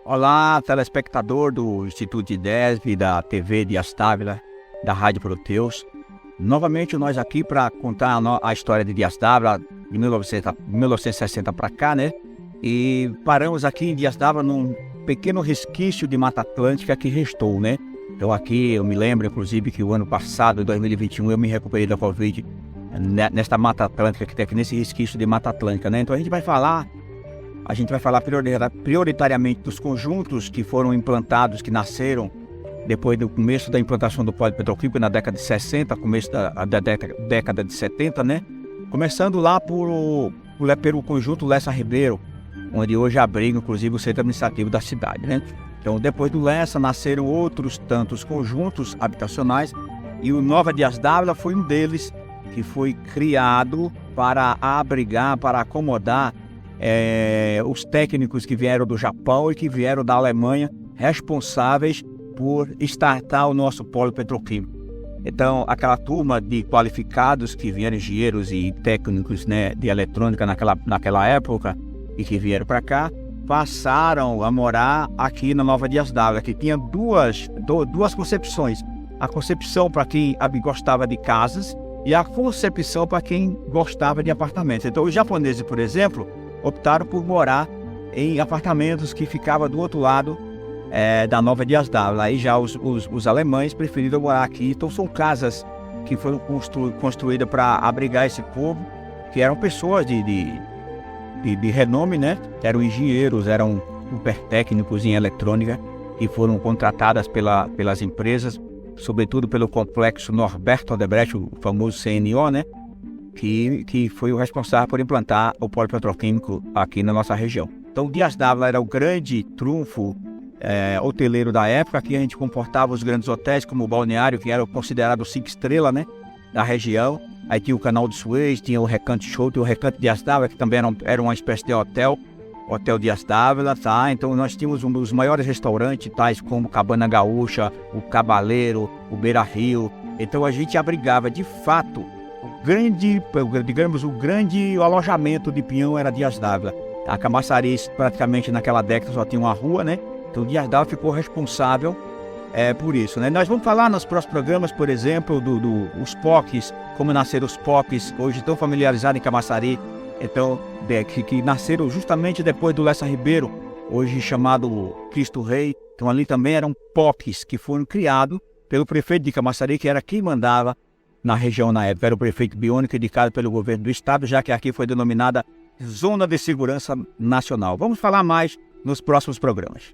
Olá, telespectador do Instituto de IDESB, da TV Dias Dávila, da Rádio Proteus. Novamente nós aqui para contar a história de Dias Dávila, de 1960 para cá, né? E paramos aqui em Dias Dávila num pequeno resquício de Mata Atlântica que restou, né? Então aqui eu me lembro, inclusive, que o ano passado, em 2021, eu me recuperei da Covid nesta Mata Atlântica que tem aqui, nesse resquício de Mata Atlântica, né? Então a gente vai falar prioritariamente dos conjuntos que foram implantados, que nasceram depois do começo da implantação do polo petroquímico na década de 60, começo da década de 70, né? Começando lá pelo conjunto Lessa Ribeiro, onde hoje abriga, inclusive, o centro administrativo da cidade, né? Então, depois do Lessa, nasceram outros tantos conjuntos habitacionais e o Nova Dias Dávila foi um deles, que foi criado para abrigar, para acomodar os técnicos que vieram do Japão e que vieram da Alemanha, responsáveis por startar o nosso polo petroquímico. Então, aquela turma de qualificados que vieram, engenheiros e técnicos, né, de eletrônica naquela época e que vieram para cá, passaram a morar aqui na Nova Dias Dávila, que tinha duas concepções. A concepção para quem gostava de casas e a concepção para quem gostava de apartamentos. Então, os japoneses, por exemplo, optaram por morar em apartamentos que ficavam do outro lado da Nova Dias Dávila. Aí já os alemães preferiram morar aqui. Então são casas que foram construídas para abrigar esse povo, que eram pessoas de renome, né? Eram engenheiros, eram super técnicos em eletrônica, que foram contratadas pelas empresas, sobretudo pelo complexo Norberto Odebrecht, o famoso CNO, né? Que foi o responsável por implantar o polo petroquímico aqui na nossa região. Então, Dias Dávila era o grande trunfo hoteleiro da época. Aqui a gente comportava os grandes hotéis, como o Balneário, que era considerado 5 estrelas, né, da região. Aí tinha o Canal de Suez, tinha o Recanto Show, tinha o Recanto Dias Dávila, que também era uma espécie de Hotel Dias Dávila, tá? Então nós tínhamos um dos maiores restaurantes, tais como Cabana Gaúcha, o Cabaleiro, o Beira Rio. Então a gente abrigava, de fato, o grande alojamento de peão era Dias Dávila. A Camaçari, praticamente naquela década, só tinha uma rua, né? Então Dias Dávila ficou responsável por isso, né? Nós vamos falar nos próximos programas, por exemplo, dos POCs, como nasceram os POCs, hoje tão familiarizados em Camaçari, então, que nasceram justamente depois do Lessa Ribeiro, hoje chamado Cristo Rei. Então ali também eram POCs que foram criados pelo prefeito de Camaçari, que era quem mandava na região na época. Era o prefeito biônico indicado pelo governo do estado, já que aqui foi denominada Zona de Segurança Nacional. Vamos falar mais nos próximos programas.